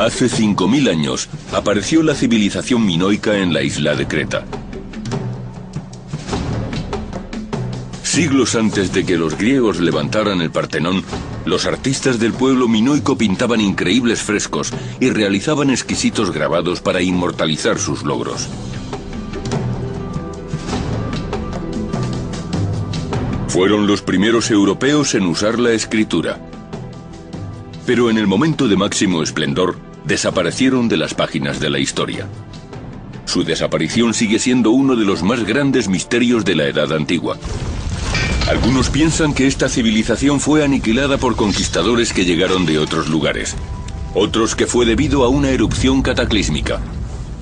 Hace 5000 años apareció la civilización minoica en la isla de Creta. Siglos antes de que los griegos levantaran el Partenón, los artistas del pueblo minoico pintaban increíbles frescos y realizaban exquisitos grabados para inmortalizar sus logros. Fueron los primeros europeos en usar la escritura. Pero en el momento de máximo esplendor, desaparecieron de las páginas de la historia. Su desaparición sigue siendo uno de los más grandes misterios de la Edad Antigua. Algunos piensan que esta civilización fue aniquilada por conquistadores que llegaron de otros lugares. Otros que fue debido a una erupción cataclísmica.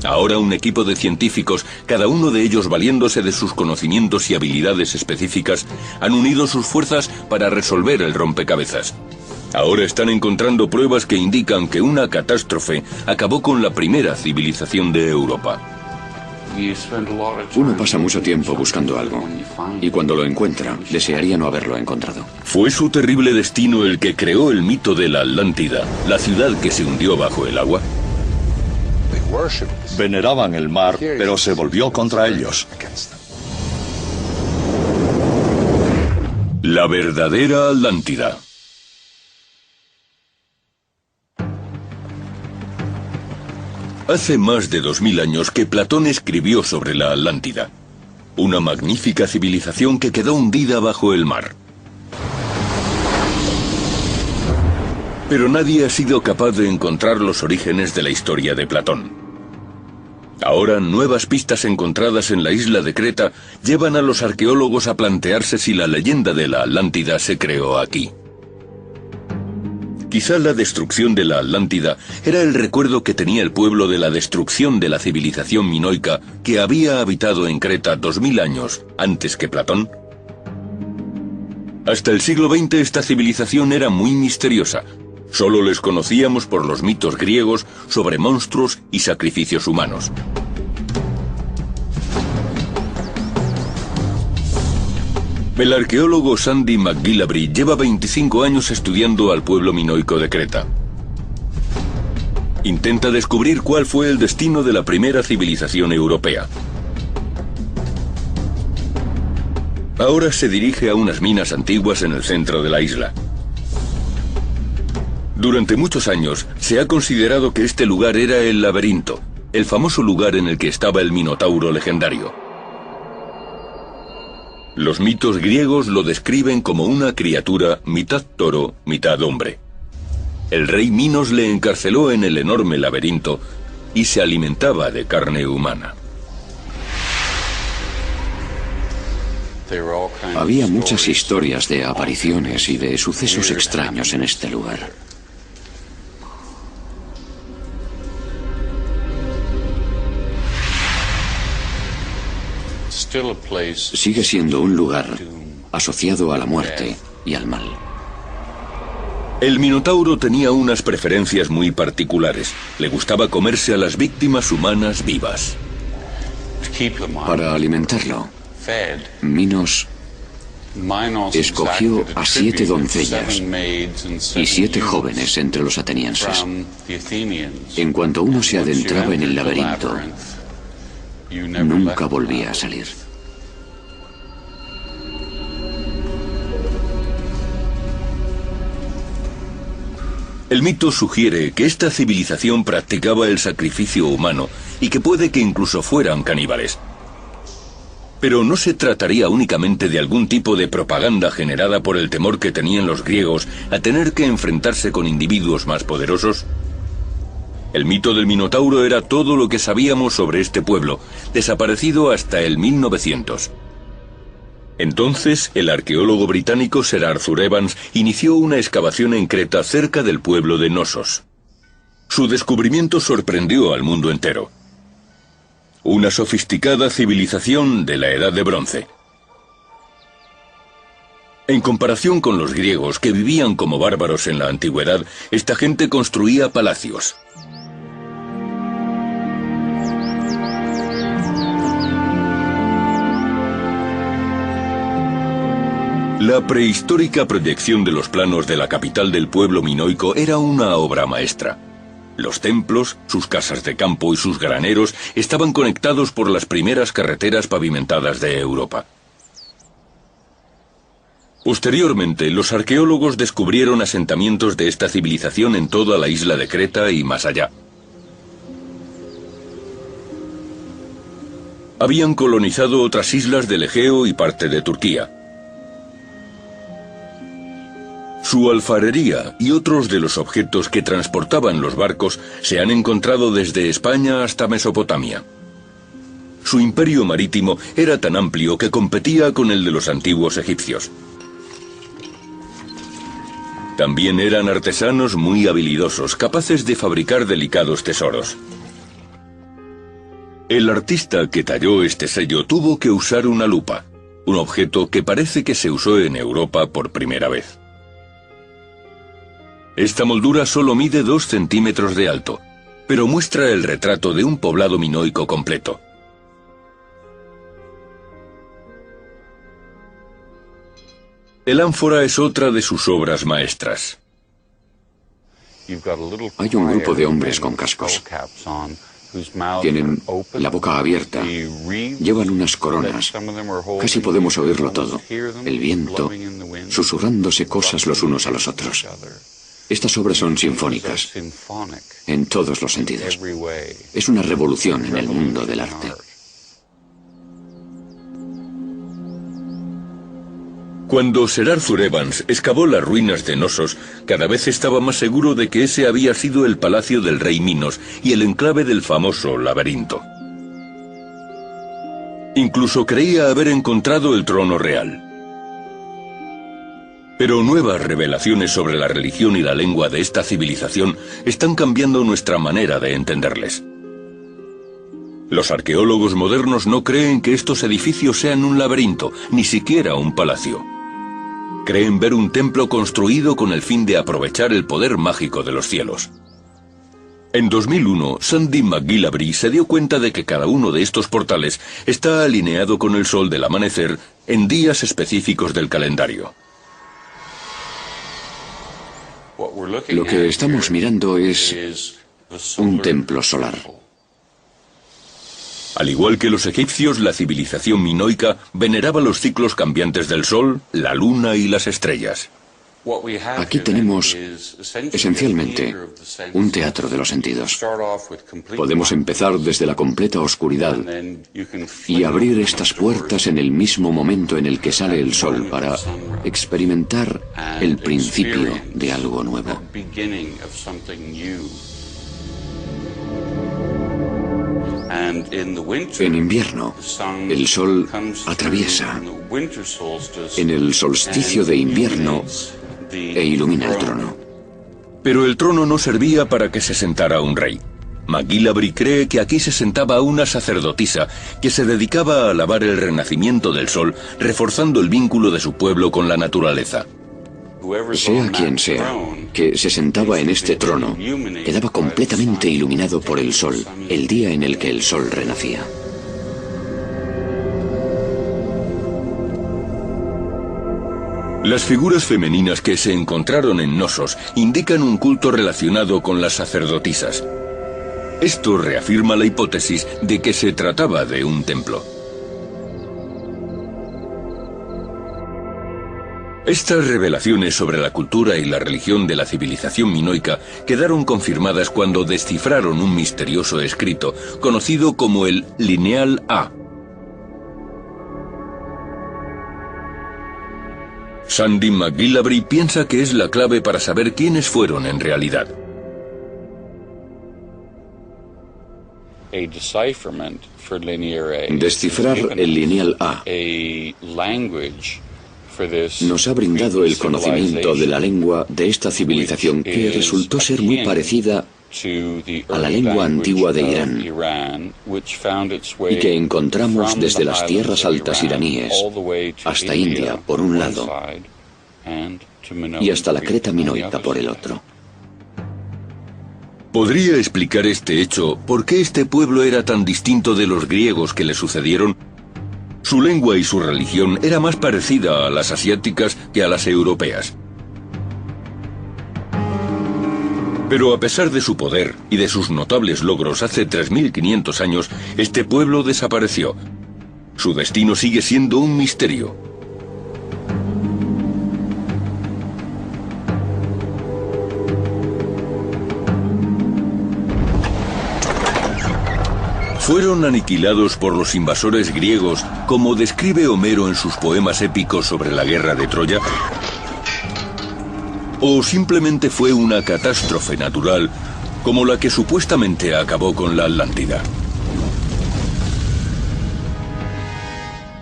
Ahora un equipo de científicos, cada uno de ellos valiéndose de sus conocimientos y habilidades específicas, han unido sus fuerzas para resolver el rompecabezas. Ahora están encontrando pruebas que indican que una catástrofe acabó con la primera civilización de Europa. Uno pasa mucho tiempo buscando algo, y cuando lo encuentra, desearía no haberlo encontrado. ¿Fue su terrible destino el que creó el mito de la Atlántida, la ciudad que se hundió bajo el agua? Veneraban el mar, pero se volvió contra ellos. La verdadera Atlántida. Hace más de 2000 años que Platón escribió sobre la Atlántida, una magnífica civilización que quedó hundida bajo el mar. Pero nadie ha sido capaz de encontrar los orígenes de la historia de Platón. Ahora, nuevas pistas encontradas en la isla de Creta llevan a los arqueólogos a plantearse si la leyenda de la Atlántida se creó aquí. Quizá la destrucción de la Atlántida era el recuerdo que tenía el pueblo de la destrucción de la civilización minoica que había habitado en Creta 2000 años antes que Platón. Hasta el siglo XX esta civilización era muy misteriosa. Solo les conocíamos por los mitos griegos sobre monstruos y sacrificios humanos. El arqueólogo Sandy McGillivray lleva 25 años estudiando al pueblo minoico de Creta. Intenta descubrir cuál fue el destino de la primera civilización europea. Ahora se dirige a unas minas antiguas en el centro de la isla. Durante muchos años se ha considerado que este lugar era el laberinto, el famoso lugar en el que estaba el Minotauro legendario. Los mitos griegos lo describen como una criatura mitad toro, mitad hombre. El rey Minos le encarceló en el enorme laberinto y se alimentaba de carne humana. Había muchas historias de apariciones y de sucesos extraños en este lugar. Sigue siendo un lugar asociado a la muerte y al mal. El Minotauro tenía unas preferencias muy particulares. Le gustaba comerse a las víctimas humanas vivas. Para alimentarlo, Minos escogió a 7 doncellas y 7 jóvenes entre los atenienses. En cuanto uno se adentraba en el laberinto, nunca volvía a salir. El mito sugiere que esta civilización practicaba el sacrificio humano y que puede que incluso fueran caníbales. Pero ¿no se trataría únicamente de algún tipo de propaganda generada por el temor que tenían los griegos a tener que enfrentarse con individuos más poderosos? El mito del Minotauro era todo lo que sabíamos sobre este pueblo, desaparecido hasta el 1900. Entonces, el arqueólogo británico Sir Arthur Evans inició una excavación en Creta cerca del pueblo de Knossos. Su descubrimiento sorprendió al mundo entero. Una sofisticada civilización de la Edad de Bronce. En comparación con los griegos, que vivían como bárbaros en la antigüedad, esta gente construía palacios. La prehistórica proyección de los planos de la capital del pueblo minoico era una obra maestra. Los templos, sus casas de campo y sus graneros estaban conectados por las primeras carreteras pavimentadas de Europa. Posteriormente, los arqueólogos descubrieron asentamientos de esta civilización en toda la isla de Creta y más allá. Habían colonizado otras islas del Egeo y parte de Turquía. Su alfarería y otros de los objetos que transportaban los barcos se han encontrado desde España hasta Mesopotamia. Su imperio marítimo era tan amplio que competía con el de los antiguos egipcios. También eran artesanos muy habilidosos, capaces de fabricar delicados tesoros. El artista que talló este sello tuvo que usar una lupa, un objeto que parece que se usó en Europa por primera vez. Esta moldura solo mide 2 centímetros de alto, pero muestra el retrato de un poblado minoico completo. El ánfora es otra de sus obras maestras. Hay un grupo de hombres con cascos. Tienen la boca abierta, llevan unas coronas. Casi podemos oírlo todo. El viento, susurrándose cosas los unos a los otros. Estas obras son sinfónicas, en todos los sentidos. Es una revolución en el mundo del arte. Cuando Sir Arthur Evans excavó las ruinas de Knossos, cada vez estaba más seguro de que ese había sido el palacio del rey Minos y el enclave del famoso laberinto. Incluso creía haber encontrado el trono real. Pero nuevas revelaciones sobre la religión y la lengua de esta civilización están cambiando nuestra manera de entenderles. Los arqueólogos modernos no creen que estos edificios sean un laberinto, ni siquiera un palacio. Creen ver un templo construido con el fin de aprovechar el poder mágico de los cielos. En 2001, Sandy McGillivray se dio cuenta de que cada uno de estos portales está alineado con el sol del amanecer en días específicos del calendario. Lo que estamos mirando es un templo solar. Al igual que los egipcios, la civilización minoica veneraba los ciclos cambiantes del sol, la luna y las estrellas. Aquí tenemos, esencialmente, un teatro de los sentidos. Podemos empezar desde la completa oscuridad y abrir estas puertas en el mismo momento en el que sale el sol para experimentar el principio de algo nuevo. En invierno, el sol atraviesa en el solsticio de invierno e ilumina el trono. Pero el trono no servía para que se sentara un rey. McGillivray cree que aquí se sentaba una sacerdotisa que se dedicaba a alabar el renacimiento del sol, reforzando el vínculo de su pueblo con la naturaleza. Sea quien sea que se sentaba en este trono, quedaba completamente iluminado por el sol, el día en el que el sol renacía. Las figuras femeninas que se encontraron en Knossos indican un culto relacionado con las sacerdotisas. Esto reafirma la hipótesis de que se trataba de un templo. Estas revelaciones sobre la cultura y la religión de la civilización minoica quedaron confirmadas cuando descifraron un misterioso escrito conocido como el Lineal A. Sandy McGillivray piensa que es la clave para saber quiénes fueron en realidad. Descifrar el Lineal A nos ha brindado el conocimiento de la lengua de esta civilización que resultó ser muy parecida a la lengua antigua de Irán y que encontramos desde las tierras altas iraníes hasta India por un lado y hasta la Creta minoica por el otro. ¿Podría explicar este hecho por qué este pueblo era tan distinto de los griegos que le sucedieron? Su lengua y su religión era más parecida a las asiáticas que a las europeas. Pero a pesar de su poder y de sus notables logros hace 3.500 años, este pueblo desapareció. Su destino sigue siendo un misterio. ¿Fueron aniquilados por los invasores griegos, como describe Homero en sus poemas épicos sobre la guerra de Troya? ¿O simplemente fue una catástrofe natural, como la que supuestamente acabó con la Atlántida?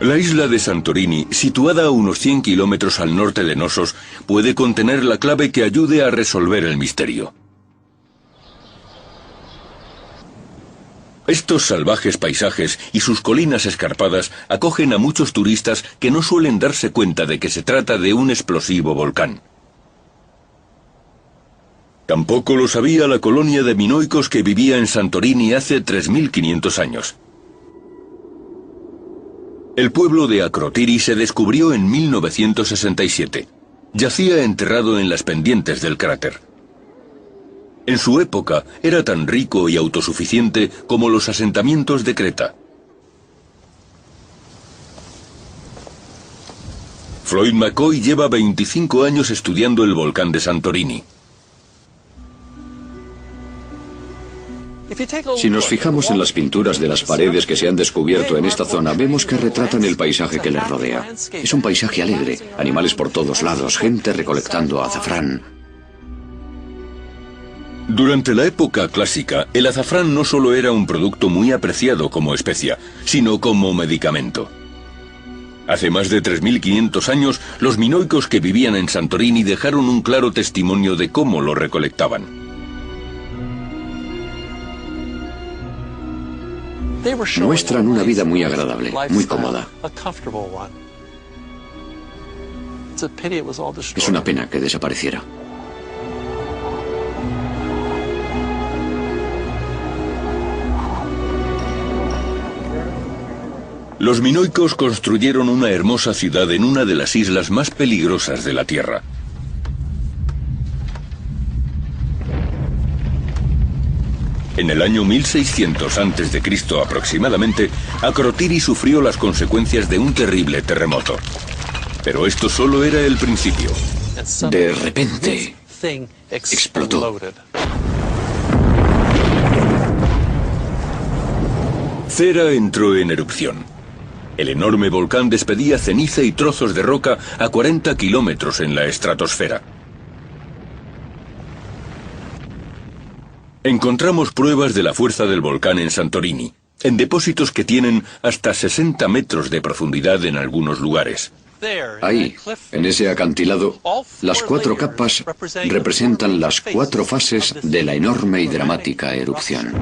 La isla de Santorini, situada a unos 100 kilómetros al norte de Nosos, puede contener la clave que ayude a resolver el misterio. Estos salvajes paisajes y sus colinas escarpadas acogen a muchos turistas que no suelen darse cuenta de que se trata de un explosivo volcán. Tampoco lo sabía la colonia de minoicos que vivía en Santorini hace 3.500 años. El pueblo de Akrotiri se descubrió en 1967. Yacía enterrado en las pendientes del cráter. En su época era tan rico y autosuficiente como los asentamientos de Creta. Floyd McCoy lleva 25 años estudiando el volcán de Santorini. Si nos fijamos en las pinturas de las paredes que se han descubierto en esta zona, vemos que retratan el paisaje que les rodea. Es un paisaje alegre, animales por todos lados, gente recolectando azafrán. Durante la época clásica, el azafrán no solo era un producto muy apreciado como especia, sino como medicamento. Hace más de 3.500 años, los minoicos que vivían en Santorini dejaron un claro testimonio de cómo lo recolectaban. Muestran una vida muy agradable, muy cómoda. Es una pena que desapareciera. Los minoicos construyeron una hermosa ciudad en una de las islas más peligrosas de la Tierra. En el año 1600 a.C. aproximadamente, Akrotiri sufrió las consecuencias de un terrible terremoto. Pero esto solo era el principio. De repente, explotó. Thera entró en erupción. El enorme volcán despedía ceniza y trozos de roca a 40 kilómetros en la estratosfera. Encontramos pruebas de la fuerza del volcán en Santorini, en depósitos que tienen hasta 60 metros de profundidad en algunos lugares. Ahí, en ese acantilado, las 4 capas representan las 4 fases de la enorme y dramática erupción.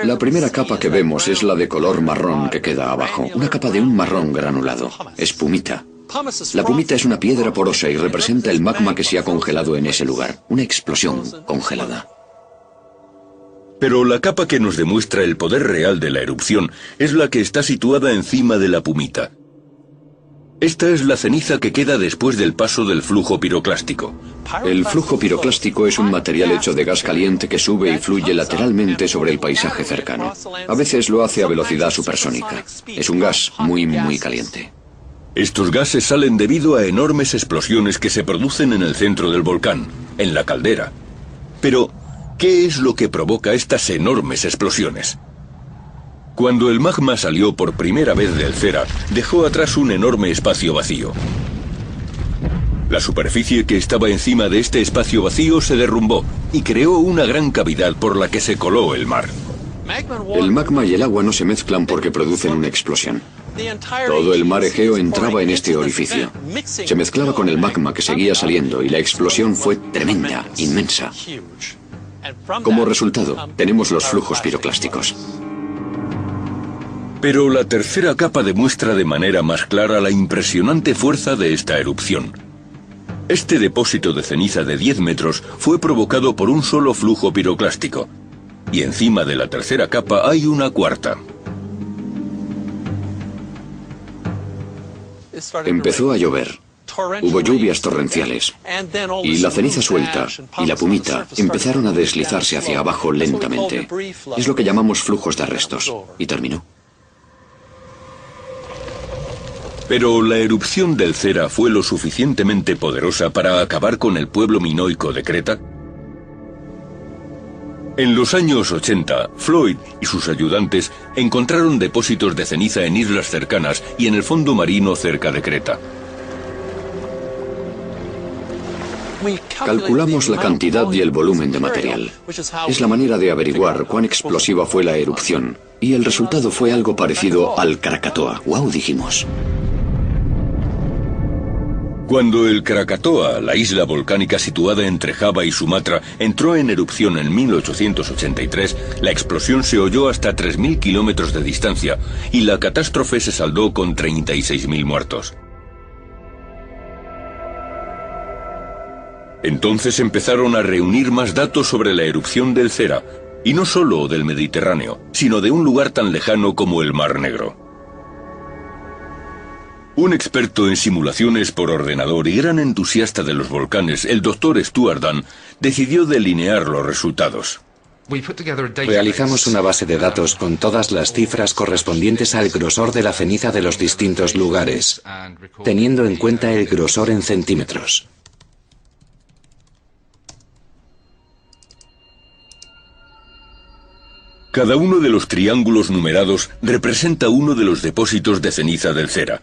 La primera capa que vemos es la de color marrón que queda abajo, una capa de un marrón granulado, espumita. La pumita es una piedra porosa y representa el magma que se ha congelado en ese lugar, una explosión congelada. Pero la capa que nos demuestra el poder real de la erupción es la que está situada encima de la pumita. Esta es la ceniza que queda después del paso del flujo piroclástico. El flujo piroclástico es un material hecho de gas caliente que sube y fluye lateralmente sobre el paisaje cercano. A veces lo hace a velocidad supersónica. Es un gas muy caliente. Estos gases salen debido a enormes explosiones que se producen en el centro del volcán, en la caldera. Pero, ¿qué es lo que provoca estas enormes explosiones? Cuando el magma salió por primera vez del Thera, dejó atrás un enorme espacio vacío. La superficie que estaba encima de este espacio vacío se derrumbó y creó una gran cavidad por la que se coló el mar. El magma y el agua no se mezclan porque producen una explosión. Todo el mar Egeo entraba en este orificio. Se mezclaba con el magma que seguía saliendo y la explosión fue tremenda, inmensa. Como resultado, tenemos los flujos piroclásticos. Pero la tercera capa demuestra de manera más clara la impresionante fuerza de esta erupción. Este depósito de ceniza de 10 metros fue provocado por un solo flujo piroclástico. Y encima de la tercera capa hay una cuarta. Empezó a llover. Hubo lluvias torrenciales. Y la ceniza suelta y la pumita empezaron a deslizarse hacia abajo lentamente. Es lo que llamamos flujos de restos. Y terminó. Pero la erupción del Cera fue lo suficientemente poderosa para acabar con el pueblo minoico de Creta. En los años 80, Floyd y sus ayudantes encontraron depósitos de ceniza en islas cercanas y en el fondo marino cerca de Creta. Calculamos la cantidad y el volumen de material. Es la manera de averiguar cuán explosiva fue la erupción. Y el resultado fue algo parecido al Krakatoa. ¡Wow!, dijimos. Cuando el Krakatoa, la isla volcánica situada entre Java y Sumatra, entró en erupción en 1883, la explosión se oyó hasta 3.000 kilómetros de distancia y la catástrofe se saldó con 36.000 muertos. Entonces empezaron a reunir más datos sobre la erupción del Cera, y no solo del Mediterráneo, sino de un lugar tan lejano como el Mar Negro. Un experto en simulaciones por ordenador y gran entusiasta de los volcanes, el Dr. Stuart Dunn, decidió delinear los resultados. Realizamos una base de datos con todas las cifras correspondientes al grosor de la ceniza de los distintos lugares, teniendo en cuenta el grosor en centímetros. Cada uno de los triángulos numerados representa uno de los depósitos de ceniza del Cera.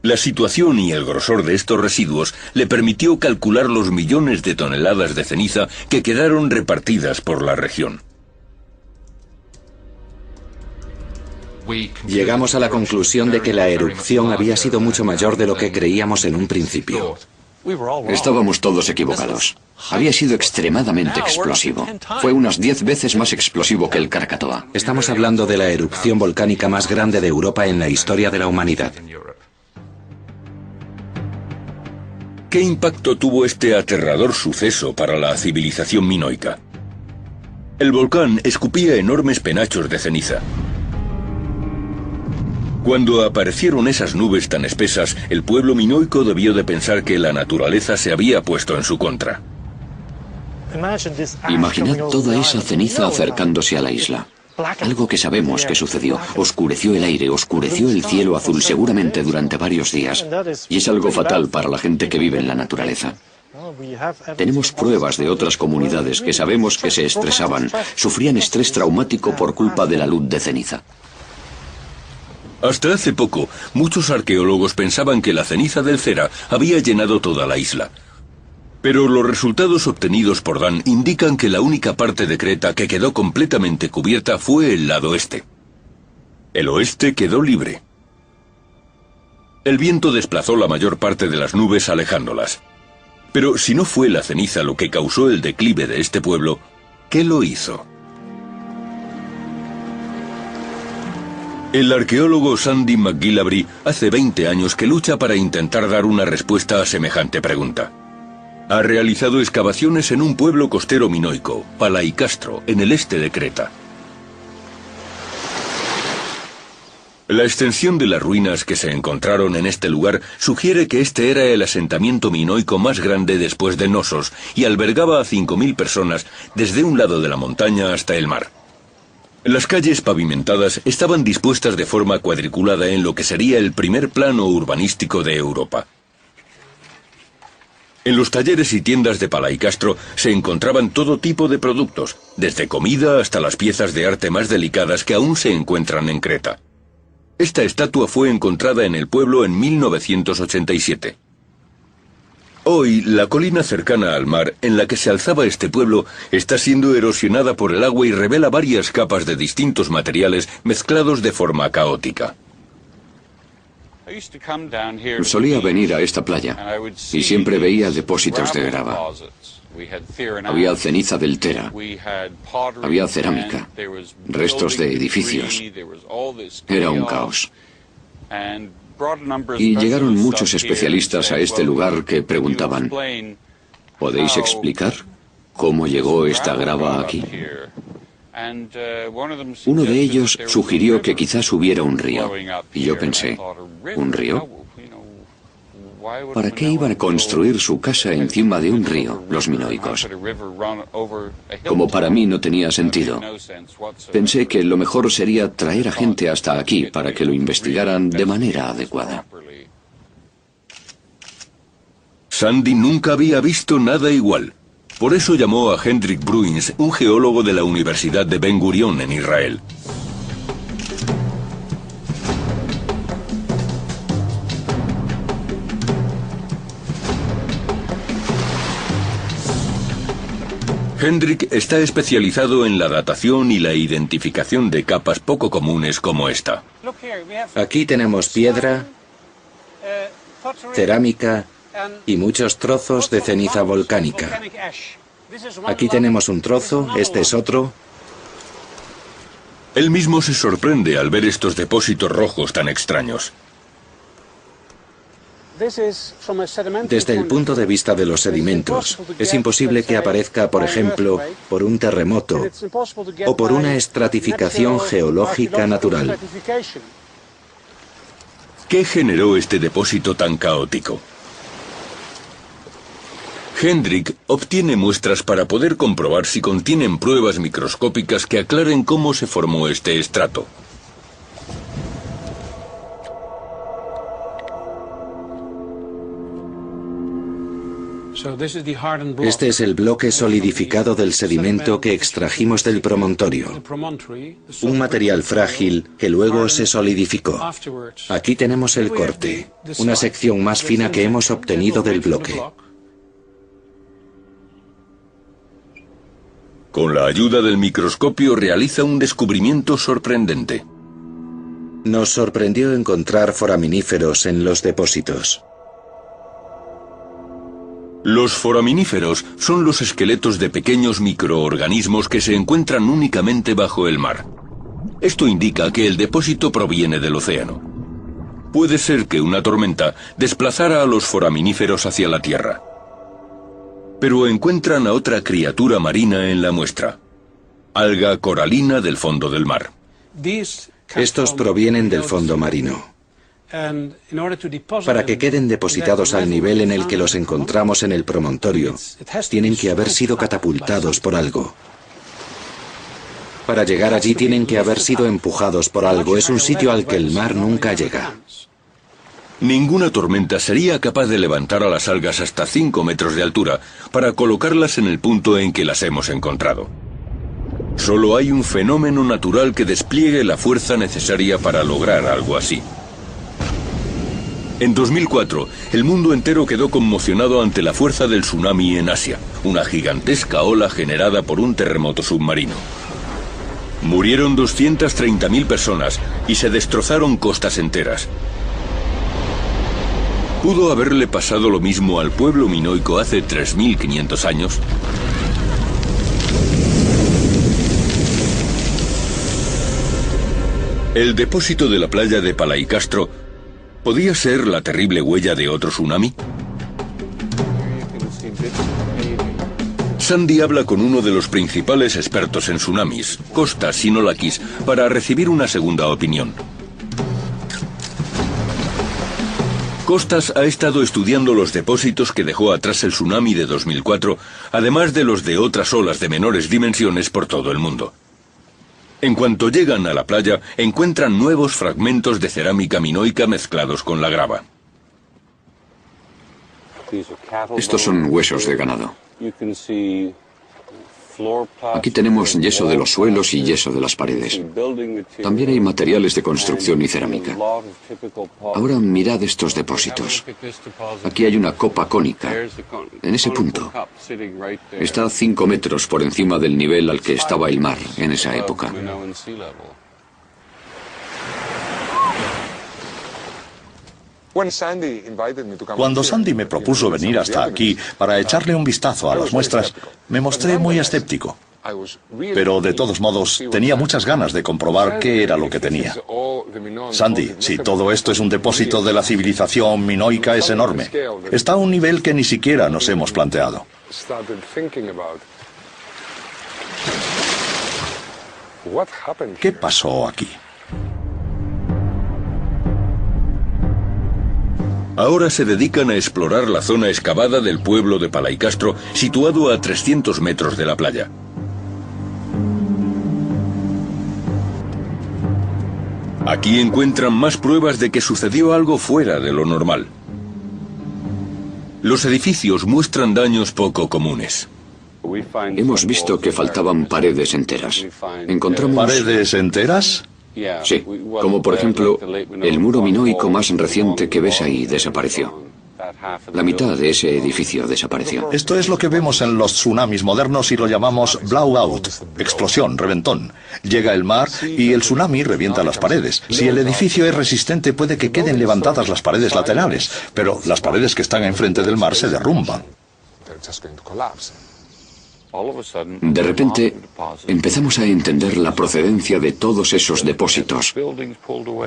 La situación y el grosor de estos residuos le permitió calcular los millones de toneladas de ceniza que quedaron repartidas por la región. Llegamos a la conclusión de que la erupción había sido mucho mayor de lo que creíamos en un principio. Estábamos todos equivocados. Había sido extremadamente explosivo. Fue unas 10 veces más explosivo que el Krakatoa. Estamos hablando de la erupción volcánica más grande de Europa en la historia de la humanidad. ¿Qué impacto tuvo este aterrador suceso para la civilización minoica? El volcán escupía enormes penachos de ceniza. Cuando aparecieron esas nubes tan espesas, el pueblo minoico debió de pensar que la naturaleza se había puesto en su contra. Imaginad toda esa ceniza acercándose a la isla. Algo que sabemos que sucedió. Oscureció el aire, oscureció el cielo azul seguramente durante varios días. Y es algo fatal para la gente que vive en la naturaleza. Tenemos pruebas de otras comunidades que sabemos que se estresaban, sufrían estrés traumático por culpa de la luz de ceniza. Hasta hace poco, muchos arqueólogos pensaban que la ceniza del Cera había llenado toda la isla. Pero los resultados obtenidos por Dan indican que la única parte de Creta que quedó completamente cubierta fue el lado este. El oeste quedó libre. El viento desplazó la mayor parte de las nubes alejándolas. Pero si no fue la ceniza lo que causó el declive de este pueblo, ¿qué lo hizo? El arqueólogo Sandy McGillivray hace 20 años que lucha para intentar dar una respuesta a semejante pregunta. Ha realizado excavaciones en un pueblo costero minoico, Palaikastro, en el este de Creta. La extensión de las ruinas que se encontraron en este lugar sugiere que este era el asentamiento minoico más grande después de Knossos y albergaba a 5.000 personas desde un lado de la montaña hasta el mar. Las calles pavimentadas estaban dispuestas de forma cuadriculada en lo que sería el primer plano urbanístico de Europa. En los talleres y tiendas de Palaikastro se encontraban todo tipo de productos, desde comida hasta las piezas de arte más delicadas que aún se encuentran en Creta. Esta estatua fue encontrada en el pueblo en 1987. Hoy, la colina cercana al mar, en la que se alzaba este pueblo, está siendo erosionada por el agua y revela varias capas de distintos materiales mezclados de forma caótica. Solía venir a esta playa y siempre veía depósitos de grava. Había ceniza del Tera, había cerámica, restos de edificios. Era un caos. Y llegaron muchos especialistas a este lugar que preguntaban, ¿podéis explicar cómo llegó esta grava aquí? Uno de ellos sugirió que quizás hubiera un río. Y yo pensé, ¿un río? ¿Para qué iban a construir su casa encima de un río, los minoicos? Como para mí no tenía sentido, pensé que lo mejor sería traer a gente hasta aquí para que lo investigaran de manera adecuada. Sandy nunca había visto nada igual. Por eso llamó a Hendrik Bruins, un geólogo de la Universidad de Ben Gurion en Israel. Hendrik está especializado en la datación y la identificación de capas poco comunes como esta. Aquí tenemos piedra, cerámica y muchos trozos de ceniza volcánica. Aquí tenemos un trozo, este es otro. Él mismo se sorprende al ver estos depósitos rojos tan extraños. Desde el punto de vista de los sedimentos, es imposible que aparezca, por ejemplo, por un terremoto o por una estratificación geológica natural. ¿Qué generó este depósito tan caótico? Hendrik obtiene muestras para poder comprobar si contienen pruebas microscópicas que aclaren cómo se formó este estrato. Este es el bloque solidificado del sedimento que extrajimos del promontorio, un material frágil que luego se solidificó. Aquí tenemos el corte, una sección más fina que hemos obtenido del bloque. Con la ayuda del microscopio realiza un descubrimiento sorprendente. Nos sorprendió encontrar foraminíferos en los depósitos. Los foraminíferos son los esqueletos de pequeños microorganismos que se encuentran únicamente bajo el mar. Esto indica que el depósito proviene del océano. Puede ser que una tormenta desplazara a los foraminíferos hacia la tierra. Pero encuentran a otra criatura marina en la muestra. Alga coralina del fondo del mar. Estos provienen del fondo marino. Para que queden depositados al nivel en el que los encontramos en el promontorio, tienen que haber sido catapultados por algo. Para llegar allí tienen que haber sido empujados por algo. Es un sitio al que el mar nunca llega. Ninguna tormenta sería capaz de levantar a las algas hasta 5 metros de altura para colocarlas en el punto en que las hemos encontrado. Solo hay un fenómeno natural que despliegue la fuerza necesaria para lograr algo así. En 2004, el mundo entero quedó conmocionado ante la fuerza del tsunami en Asia, una gigantesca ola generada por un terremoto submarino. Murieron 230.000 personas y se destrozaron costas enteras. ¿Pudo haberle pasado lo mismo al pueblo minoico hace 3.500 años? ¿El depósito de la playa de Palaicastro podía ser la terrible huella de otro tsunami? Sandy habla con uno de los principales expertos en tsunamis, Kostas Sinolakis, para recibir una segunda opinión. Kostas ha estado estudiando los depósitos que dejó atrás el tsunami de 2004, además de los de otras olas de menores dimensiones por todo el mundo. En cuanto llegan a la playa, encuentran nuevos fragmentos de cerámica minoica mezclados con la grava. Estos son huesos de ganado. Aquí tenemos yeso de los suelos y yeso de las paredes. También hay materiales de construcción y cerámica. Ahora mirad estos depósitos. Aquí hay una copa cónica, en ese punto. Está a 5 metros por encima del nivel al que estaba el mar en esa época. Cuando Sandy me propuso venir hasta aquí para echarle un vistazo a las muestras, me mostré muy escéptico. Pero de todos modos, tenía muchas ganas de comprobar qué era lo que tenía. Sandy, si todo esto es un depósito de la civilización minoica, es enorme. Está a un nivel que ni siquiera nos hemos planteado. ¿Qué pasó aquí? Ahora se dedican a explorar la zona excavada del pueblo de Palaicastro, situado a 300 metros de la playa. Aquí encuentran más pruebas de que sucedió algo fuera de lo normal. Los edificios muestran daños poco comunes. Hemos visto que faltaban paredes enteras. Encontramos... ¿Paredes enteras? Sí, como por ejemplo, el muro minoico más reciente que ves ahí desapareció. La mitad de ese edificio desapareció. Esto es lo que vemos en los tsunamis modernos y lo llamamos blowout, explosión, reventón. Llega el mar y el tsunami revienta las paredes. Si el edificio es resistente puede que queden levantadas las paredes laterales, pero las paredes que están enfrente del mar se derrumban. De repente, empezamos a entender la procedencia de todos esos depósitos,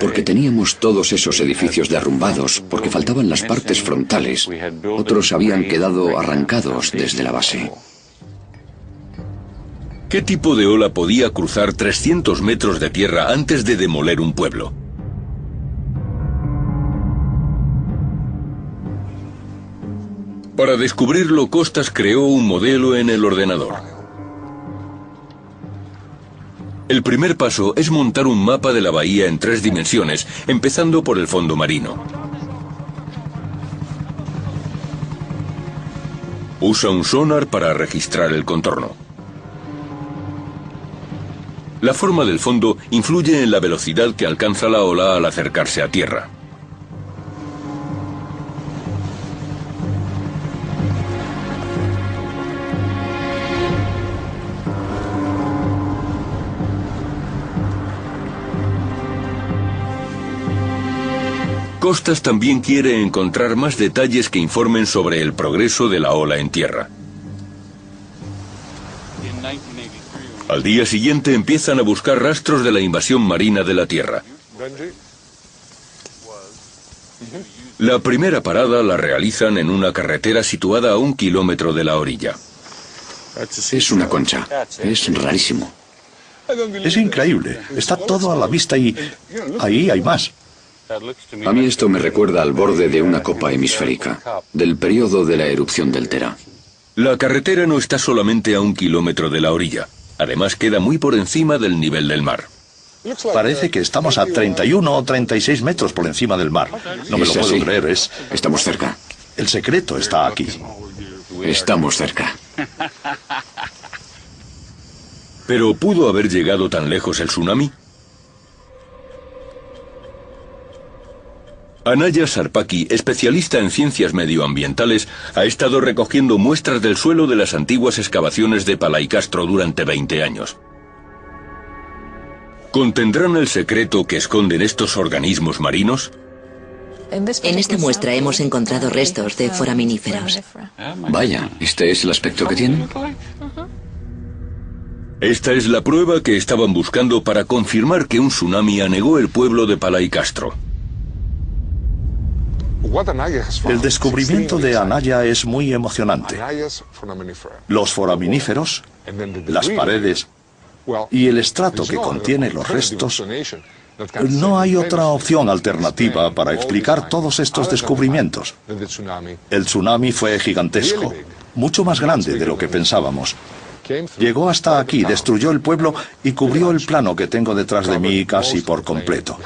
porque teníamos todos esos edificios derrumbados, porque faltaban las partes frontales. Otros habían quedado arrancados desde la base. ¿Qué tipo de ola podía cruzar 300 metros de tierra antes de demoler un pueblo? Para descubrirlo, Costas creó un modelo en el ordenador. El primer paso es montar un mapa de la bahía en 3 dimensiones, empezando por el fondo marino. Usa un sonar para registrar el contorno. La forma del fondo influye en la velocidad que alcanza la ola al acercarse a tierra. Costas también quiere encontrar más detalles que informen sobre el progreso de la ola en tierra. Al día siguiente empiezan a buscar rastros de la invasión marina de la Tierra. La primera parada la realizan en una carretera situada a 1 kilómetro de la orilla. Es una concha. Es rarísimo. Es increíble. Está todo a la vista y ahí hay más. A mí esto me recuerda al borde de una copa hemisférica, del periodo de la erupción del Tera. La carretera no está solamente a 1 kilómetro de la orilla. Además queda muy por encima del nivel del mar. Parece que estamos a 31 o 36 metros por encima del mar. No me lo puedo creer, Estamos cerca. El secreto está aquí. Estamos cerca. ¿Pero pudo haber llegado tan lejos el tsunami? Anaya Sarpaki, especialista en ciencias medioambientales, ha estado recogiendo muestras del suelo de las antiguas excavaciones de Palaicastro durante 20 años. ¿Contendrán el secreto que esconden estos organismos marinos? En esta muestra hemos encontrado restos de foraminíferos. Vaya, ¿este es el aspecto que tienen? Esta es la prueba que estaban buscando para confirmar que un tsunami anegó el pueblo de Palaicastro. El descubrimiento de Anaya es muy emocionante. Los foraminíferos, las paredes y el estrato que contiene los restos. No hay otra opción alternativa para explicar todos estos descubrimientos. El tsunami fue gigantesco, mucho más grande de lo que pensábamos. Llegó hasta aquí, destruyó el pueblo y cubrió el plano que tengo detrás de mí casi por completo.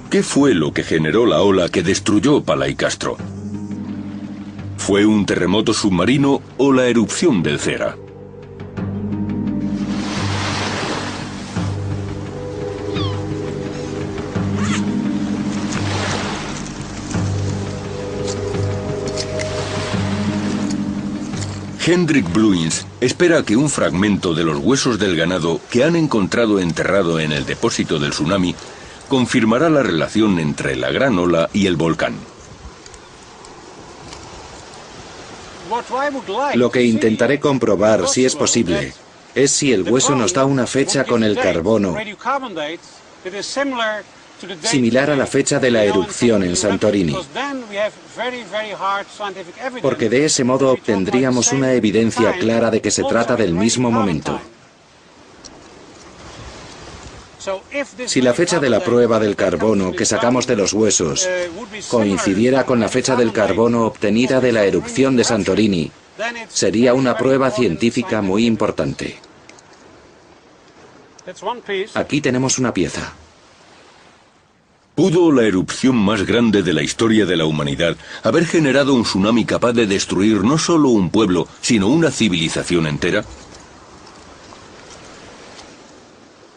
¿Qué fue lo que generó la ola que destruyó Palaicastro? ¿Fue un terremoto submarino o la erupción del Cera? Hendrik Bluins espera que un fragmento de los huesos del ganado que han encontrado enterrado en el depósito del tsunami confirmará la relación entre la gran ola y el volcán. Lo que intentaré comprobar, si es posible, es si el hueso nos da una fecha con el carbono similar a la fecha de la erupción en Santorini, porque de ese modo obtendríamos una evidencia clara de que se trata del mismo momento. Si la fecha de la prueba del carbono que sacamos de los huesos coincidiera con la fecha del carbono obtenida de la erupción de Santorini, sería una prueba científica muy importante. Aquí tenemos una pieza. ¿Pudo la erupción más grande de la historia de la humanidad haber generado un tsunami capaz de destruir no solo un pueblo, sino una civilización entera?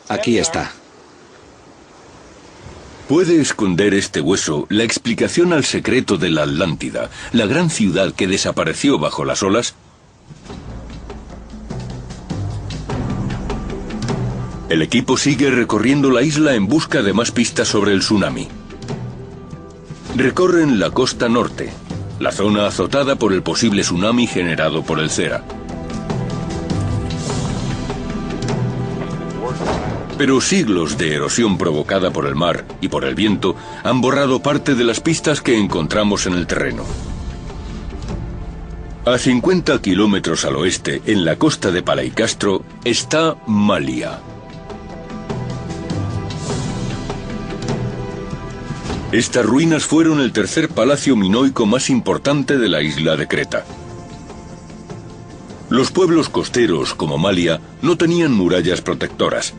Aquí está. ¿Puede esconder este hueso la explicación al secreto de la Atlántida, la gran ciudad que desapareció bajo las olas? El equipo sigue recorriendo la isla en busca de más pistas sobre el tsunami. Recorren la costa norte, la zona azotada por el posible tsunami generado por el Cera. Pero siglos de erosión provocada por el mar y por el viento han borrado parte de las pistas que encontramos en el terreno. A 50 kilómetros al oeste, en la costa de Palaicastro, está Malia. Estas ruinas fueron el tercer palacio minoico más importante de la isla de Creta. Los pueblos costeros, como Malia, no tenían murallas protectoras.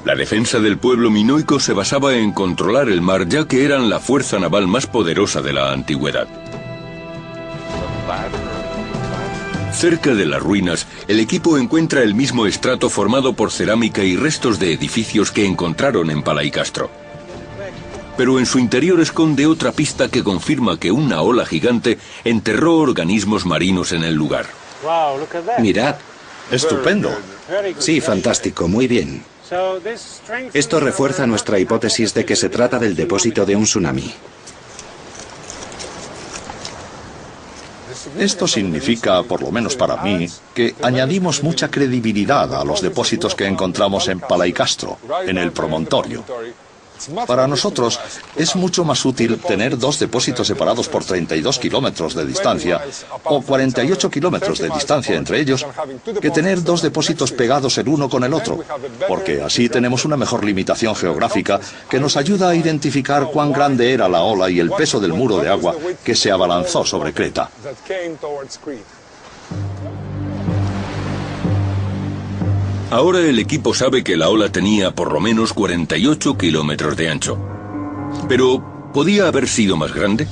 La defensa del pueblo minoico se basaba en controlar el mar, ya que eran la fuerza naval más poderosa de la antigüedad. Cerca de las ruinas, el equipo encuentra el mismo estrato formado por cerámica y restos de edificios que encontraron en Palaicastro. Pero en su interior esconde otra pista que confirma que una ola gigante enterró organismos marinos en el lugar. Mirad. Estupendo. Sí, fantástico, muy bien. Esto refuerza nuestra hipótesis de que se trata del depósito de un tsunami. Esto significa, por lo menos para mí, que añadimos mucha credibilidad a los depósitos que encontramos en Palaicastro, en el promontorio. Para nosotros es mucho más útil tener dos depósitos separados por 32 kilómetros de distancia o 48 kilómetros de distancia entre ellos que tener dos depósitos pegados el uno con el otro, porque así tenemos una mejor limitación geográfica que nos ayuda a identificar cuán grande era la ola y el peso del muro de agua que se abalanzó sobre Creta. Ahora el equipo sabe que la ola tenía por lo menos 48 kilómetros de ancho. Pero, ¿podía haber sido más grande?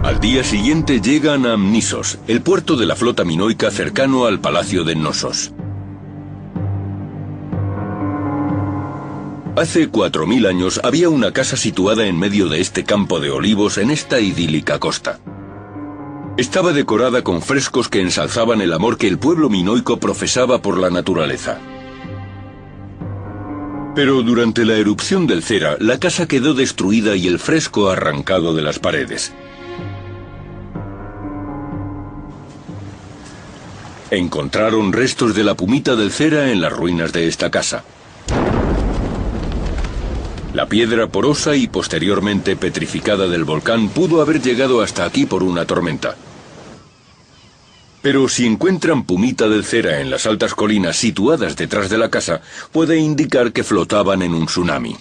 Al día siguiente llegan a Mnisos, el puerto de la flota minoica cercano al palacio de Knossos. Hace 4000 años había una casa situada en medio de este campo de olivos en esta idílica costa. Estaba decorada con frescos que ensalzaban el amor que el pueblo minoico profesaba por la naturaleza. Pero durante la erupción del Cera, la casa quedó destruida y el fresco arrancado de las paredes. Encontraron restos de la pumita del Cera en las ruinas de esta casa. La piedra porosa y posteriormente petrificada del volcán pudo haber llegado hasta aquí por una tormenta. Pero si encuentran pumita del Cera en las altas colinas situadas detrás de la casa, puede indicar que flotaban en un tsunami.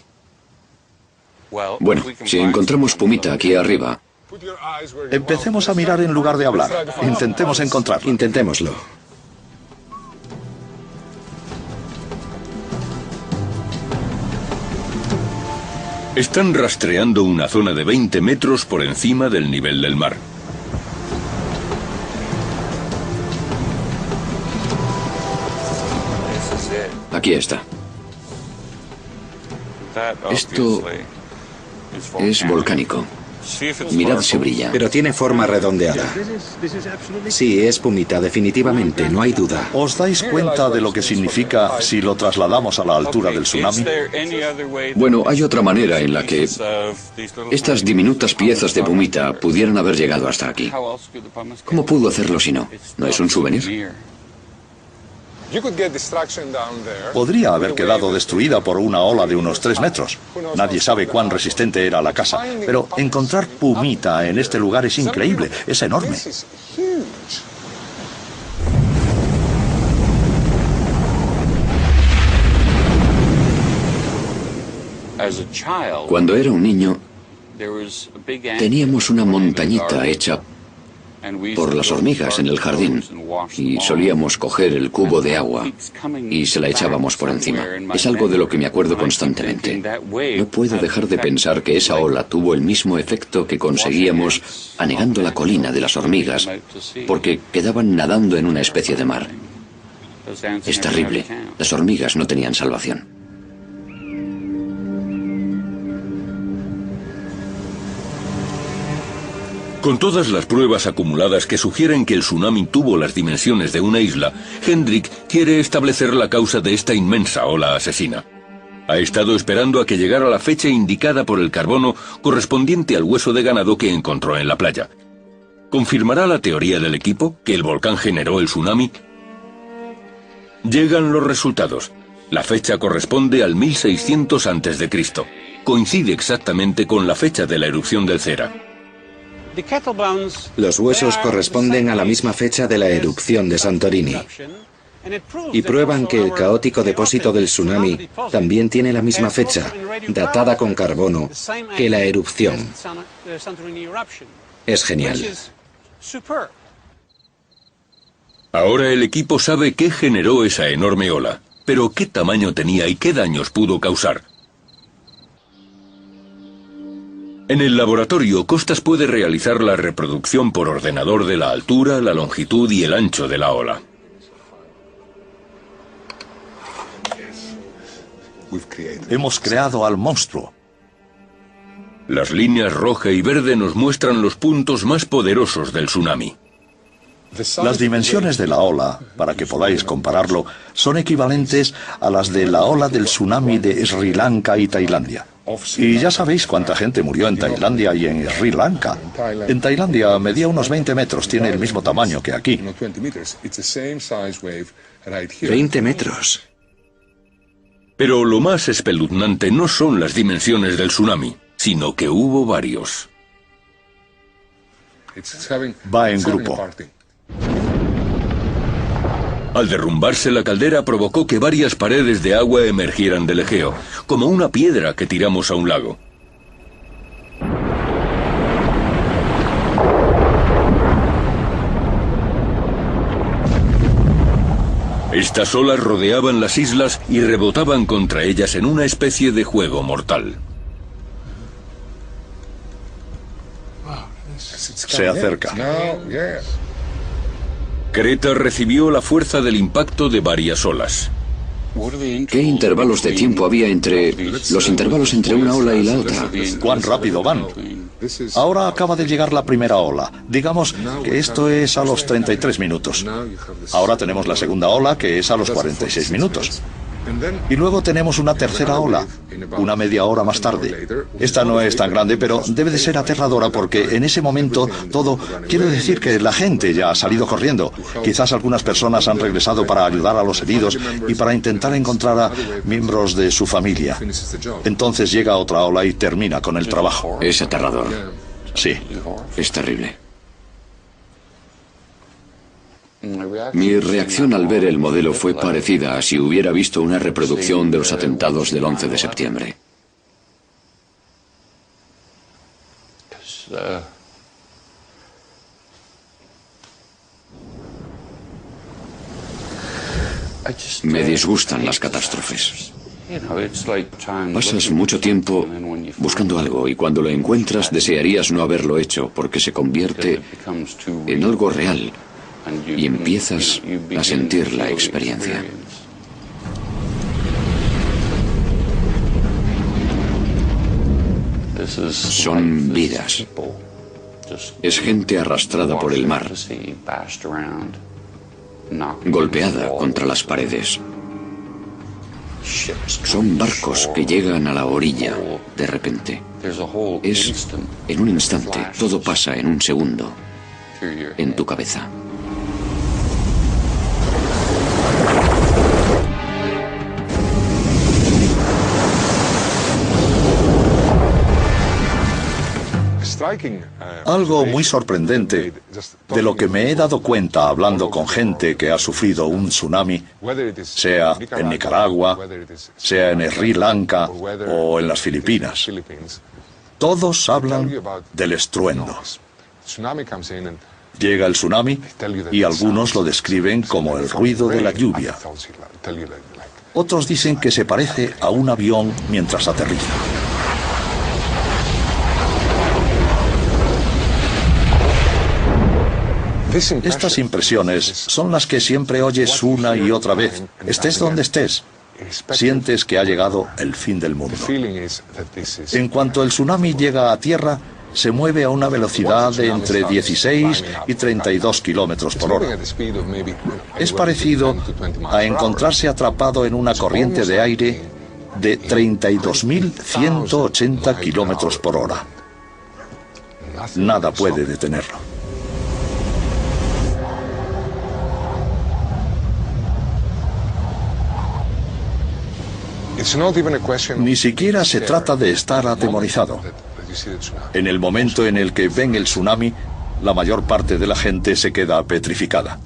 Bueno, si encontramos pumita aquí arriba... Empecemos a mirar en lugar de hablar. Intentemos encontrarla. Intentémoslo. Están rastreando una zona de 20 metros por encima del nivel del mar. Aquí está. Esto es volcánico. Mirad si brilla. Pero tiene forma redondeada. Sí, es pumita, definitivamente, no hay duda. ¿Os dais cuenta de lo que significa si lo trasladamos a la altura del tsunami? Bueno, hay otra manera en la que estas diminutas piezas de pumita pudieran haber llegado hasta aquí. ¿Cómo pudo hacerlo si no? ¿No es un souvenir? Podría haber quedado destruida por una ola de unos 3 metros. Nadie sabe cuán resistente era la casa. Pero encontrar pumita en este lugar es increíble, es enorme. Cuando era un niño, teníamos una montañita hecha por las hormigas en el jardín y solíamos coger el cubo de agua y se la echábamos por encima. Es algo de lo que me acuerdo constantemente. No puedo dejar de pensar que esa ola tuvo el mismo efecto que conseguíamos anegando la colina de las hormigas, porque quedaban nadando en una especie de mar. Es terrible. Las hormigas no tenían salvación. Con todas las pruebas acumuladas que sugieren que el tsunami tuvo las dimensiones de una isla, Hendrik quiere establecer la causa de esta inmensa ola asesina. Ha estado esperando a que llegara la fecha indicada por el carbono correspondiente al hueso de ganado que encontró en la playa. ¿Confirmará la teoría del equipo que el volcán generó el tsunami? Llegan los resultados. La fecha corresponde al 1600 a.C. Coincide exactamente con la fecha de la erupción del Cera. Los huesos corresponden a la misma fecha de la erupción de Santorini y prueban que el caótico depósito del tsunami también tiene la misma fecha, datada con carbono, que la erupción. Es genial. Ahora el equipo sabe qué generó esa enorme ola, pero qué tamaño tenía y qué daños pudo causar. En el laboratorio, Costas puede realizar la reproducción por ordenador de la altura, la longitud y el ancho de la ola. Hemos creado al monstruo. Las líneas roja y verde nos muestran los puntos más poderosos del tsunami. Las dimensiones de la ola, para que podáis compararlo, son equivalentes a las de la ola del tsunami de Sri Lanka y Tailandia. Y ya sabéis cuánta gente murió en Tailandia y en Sri Lanka. En Tailandia medía unos 20 metros, tiene el mismo tamaño que aquí. 20 metros. Pero lo más espeluznante no son las dimensiones del tsunami, sino que hubo varios. Va en grupo. Al derrumbarse la caldera provocó que varias paredes de agua emergieran del Egeo, como una piedra que tiramos a un lago. Estas olas rodeaban las islas y rebotaban contra ellas en una especie de juego mortal. Se acerca. Creta recibió la fuerza del impacto de varias olas. ¿Qué intervalos de tiempo había entre los intervalos entre una ola y la otra? ¿Cuán rápido van? Ahora acaba de llegar la primera ola. Digamos que esto es a los 33 minutos. Ahora tenemos la segunda ola, que es a los 46 minutos. Y luego tenemos una tercera ola, una media hora más tarde. Esta no es tan grande, pero debe de ser aterradora porque en ese momento todo... Quiero decir que la gente ya ha salido corriendo. Quizás algunas personas han regresado para ayudar a los heridos y para intentar encontrar a miembros de su familia. Entonces llega otra ola y termina con el trabajo. Es aterrador. Sí. Es terrible. Mi reacción al ver el modelo fue parecida a si hubiera visto una reproducción de los atentados del 11 de septiembre. Me disgustan las catástrofes. Pasas mucho tiempo buscando algo y cuando lo encuentras desearías no haberlo hecho porque se convierte en algo real. Y empiezas a sentir la experiencia. Son vidas. Es gente arrastrada por el mar, golpeada contra las paredes. Son barcos que llegan a la orilla de repente. Es en un instante, todo pasa en un segundo, en tu cabeza. Algo muy sorprendente, de lo que me he dado cuenta hablando con gente que ha sufrido un tsunami, sea en Nicaragua, sea en Sri Lanka o en las Filipinas. Todos hablan del estruendo. Llega el tsunami y algunos lo describen como el ruido de la lluvia. Otros dicen que se parece a un avión mientras aterriza. Estas impresiones son las que siempre oyes una y otra vez, estés donde estés. Sientes que ha llegado el fin del mundo. En cuanto el tsunami llega a tierra, se mueve a una velocidad de entre 16 y 32 kilómetros por hora. Es parecido a encontrarse atrapado en una corriente de aire de 32.180 kilómetros por hora. Nada puede detenerlo. Ni siquiera se trata de estar atemorizado. En el momento en el que ven el tsunami, la mayor parte de la gente se queda petrificada.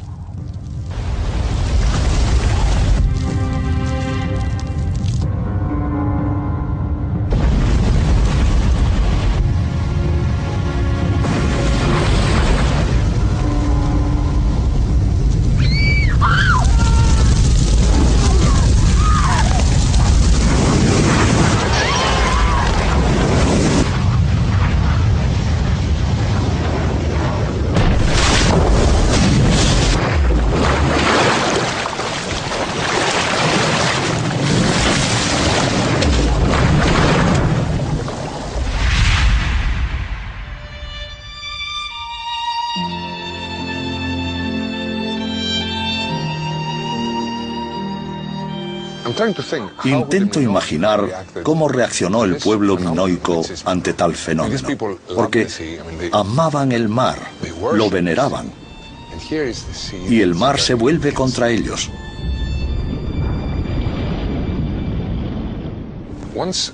Intento imaginar cómo reaccionó el pueblo minoico ante tal fenómeno, porque amaban el mar, lo veneraban, y el mar se vuelve contra ellos.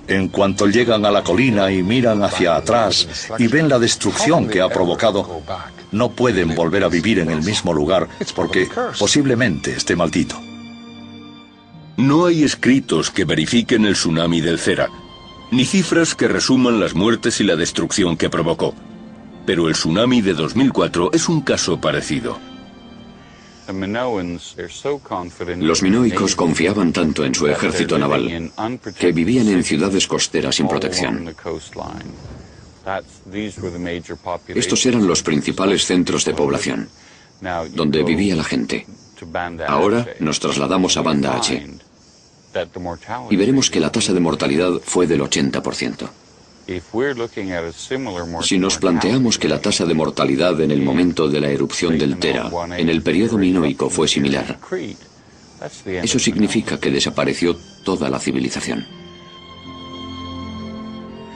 En cuanto llegan a la colina y miran hacia atrás y ven la destrucción que ha provocado, no pueden volver a vivir en el mismo lugar porque posiblemente esté maldito. No hay escritos que verifiquen el tsunami del Cera, ni cifras que resuman las muertes y la destrucción que provocó. Pero el tsunami de 2004 es un caso parecido. Los minoicos confiaban tanto en su ejército naval que vivían en ciudades costeras sin protección. Estos eran los principales centros de población, donde vivía la gente. Ahora nos trasladamos a Banda H y veremos que la tasa de mortalidad fue del 80%. Si nos planteamos que la tasa de mortalidad en el momento de la erupción del Tera, en el periodo minoico, fue similar, eso significa que desapareció toda la civilización.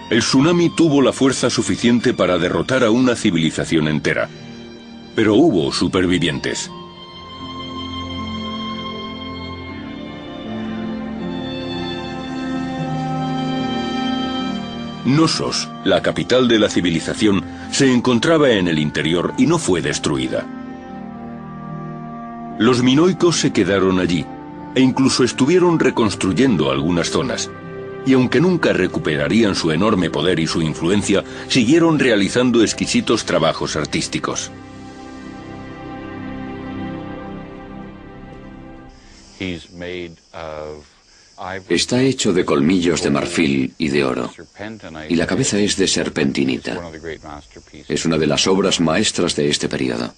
El tsunami tuvo la fuerza suficiente para derrotar a una civilización entera, pero hubo supervivientes. Knossos, la capital de la civilización, se encontraba en el interior y no fue destruida. Los minoicos se quedaron allí, e incluso estuvieron reconstruyendo algunas zonas. Y aunque nunca recuperarían su enorme poder y su influencia, siguieron realizando exquisitos trabajos artísticos. Está hecho de colmillos de marfil y de oro, y la cabeza es de serpentinita. Es una de las obras maestras de este periodo.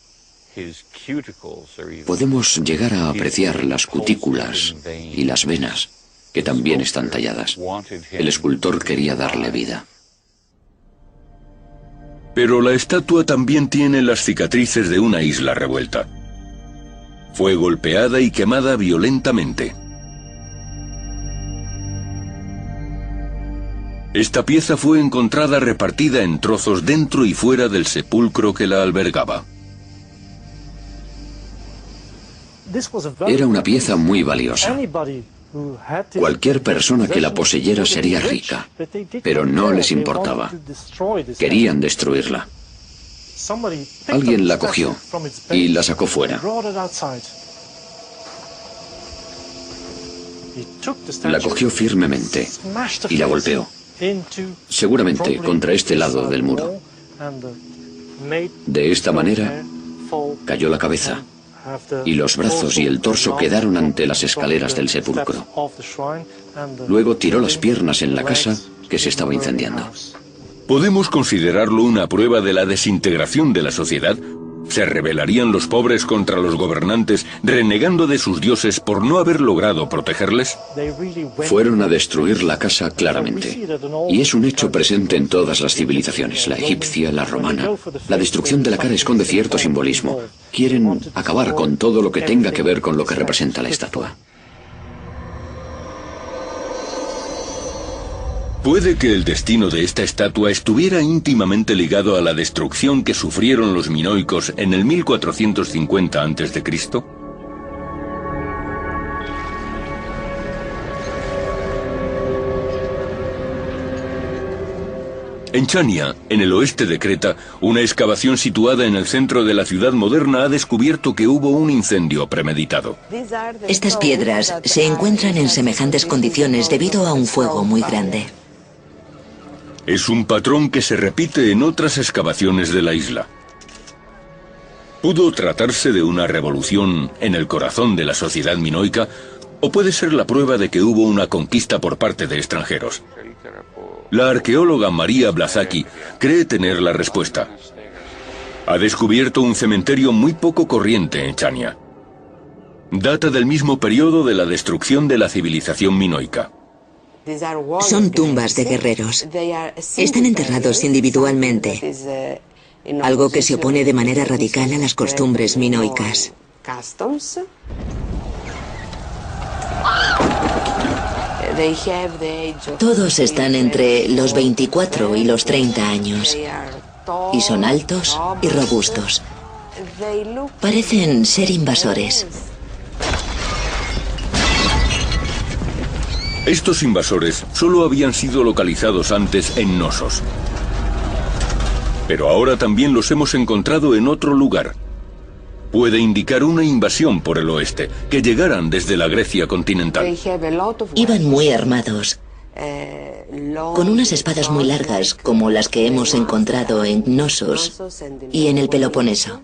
Podemos llegar a apreciar las cutículas y las venas, que también están talladas. El escultor quería darle vida. Pero la estatua también tiene las cicatrices de una isla revuelta. Fue golpeada y quemada violentamente. Esta pieza fue encontrada repartida en trozos dentro y fuera del sepulcro que la albergaba. Era una pieza muy valiosa. Cualquier persona que la poseyera sería rica, pero no les importaba. Querían destruirla. Alguien la cogió y la sacó fuera. La cogió firmemente y la golpeó, seguramente contra este lado del muro. De esta manera cayó la cabeza y los brazos y el torso quedaron ante las escaleras del sepulcro. Luego tiró las piernas en la casa que se estaba incendiando. ¿Podemos considerarlo una prueba de la desintegración de la sociedad? ¿Se rebelarían los pobres contra los gobernantes, renegando de sus dioses por no haber logrado protegerles? Fueron a destruir la casa claramente. Y es un hecho presente en todas las civilizaciones, la egipcia, la romana. La destrucción de la cara esconde cierto simbolismo. Quieren acabar con todo lo que tenga que ver con lo que representa la estatua. Puede que el destino de esta estatua estuviera íntimamente ligado a la destrucción que sufrieron los minoicos en el 1450 a.C. En Chania, en el oeste de Creta, una excavación situada en el centro de la ciudad moderna ha descubierto que hubo un incendio premeditado. Estas piedras se encuentran en semejantes condiciones debido a un fuego muy grande. Es un patrón que se repite en otras excavaciones de la isla. ¿Pudo tratarse de una revolución en el corazón de la sociedad minoica o puede ser la prueba de que hubo una conquista por parte de extranjeros? La arqueóloga María Blazaki cree tener la respuesta. Ha descubierto un cementerio muy poco corriente en Chania. Data del mismo periodo de la destrucción de la civilización minoica. Son tumbas de guerreros. Están enterrados individualmente, algo que se opone de manera radical a las costumbres minoicas. Todos están entre los 24 y los 30 años, y son altos y robustos. Parecen ser invasores. Estos invasores solo habían sido localizados antes en Knossos. Pero ahora también los hemos encontrado en otro lugar. Puede indicar una invasión por el oeste, que llegaran desde la Grecia continental. Iban muy armados, con unas espadas muy largas como las que hemos encontrado en Knossos y en el Peloponeso.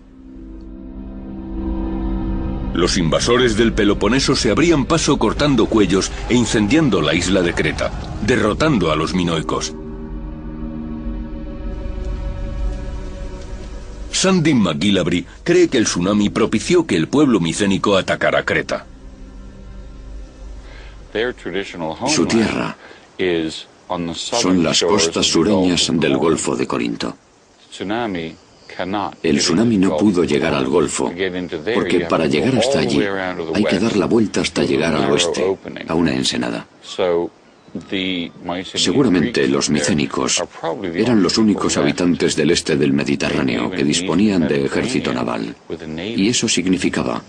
Los invasores del Peloponeso se abrían paso cortando cuellos e incendiando la isla de Creta, derrotando a los minoicos. Sandy McGillivray cree que el tsunami propició que el pueblo micénico atacara Creta. Su tierra son las costas sureñas del Golfo de Corinto. El tsunami no pudo llegar al Golfo, porque para llegar hasta allí hay que dar la vuelta hasta llegar al oeste, a una ensenada. Seguramente los micénicos eran los únicos habitantes del este del Mediterráneo que disponían de ejército naval, y eso significaba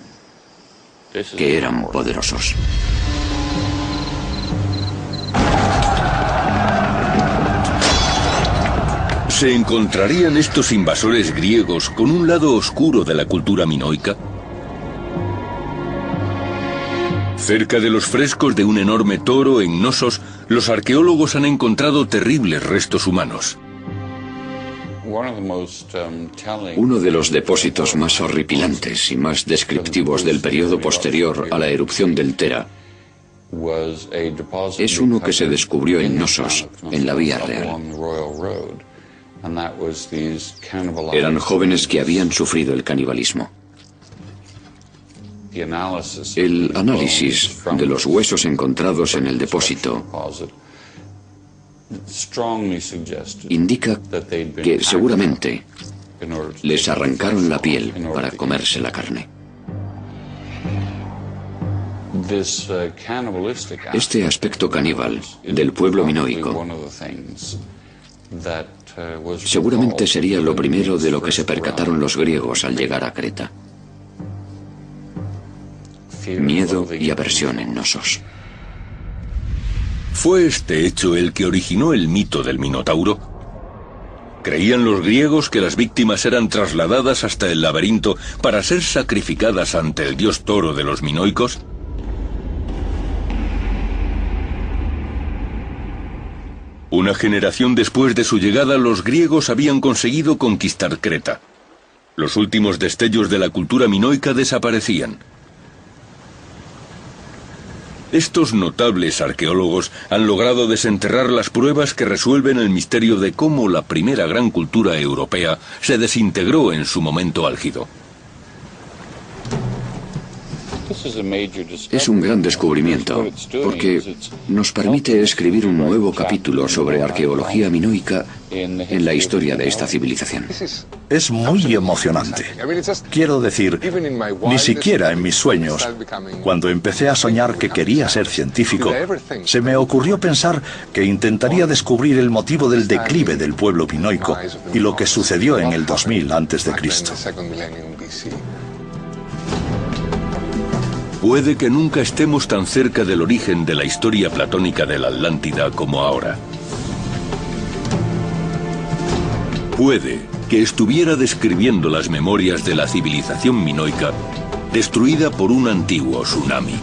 que eran poderosos. ¿Se encontrarían estos invasores griegos con un lado oscuro de la cultura minoica? Cerca de los frescos de un enorme toro en Knossos, los arqueólogos han encontrado terribles restos humanos. Uno de los depósitos más horripilantes y más descriptivos del periodo posterior a la erupción del Tera es uno que se descubrió en Knossos, en la Vía Real. Eran jóvenes que habían sufrido el canibalismo. El análisis de los huesos encontrados en el depósito indica que seguramente les arrancaron la piel para comerse la carne. Este aspecto caníbal del pueblo minoico seguramente sería lo primero de lo que se percataron los griegos al llegar a Creta. Miedo y aversión en Knossos. ¿Fue este hecho el que originó el mito del Minotauro? ¿Creían los griegos que las víctimas eran trasladadas hasta el laberinto para ser sacrificadas ante el dios toro de los minoicos? Una generación después de su llegada, los griegos habían conseguido conquistar Creta. Los últimos destellos de la cultura minoica desaparecían. Estos notables arqueólogos han logrado desenterrar las pruebas que resuelven el misterio de cómo la primera gran cultura europea se desintegró en su momento álgido. Es un gran descubrimiento, porque nos permite escribir un nuevo capítulo sobre arqueología minoica en la historia de esta civilización. Es muy emocionante. Quiero decir, ni siquiera en mis sueños, cuando empecé a soñar que quería ser científico, se me ocurrió pensar que intentaría descubrir el motivo del declive del pueblo minoico y lo que sucedió en el 2000 a.C. Puede que nunca estemos tan cerca del origen de la historia platónica de la Atlántida como ahora. Puede que estuviera describiendo las memorias de la civilización minoica destruida por un antiguo tsunami.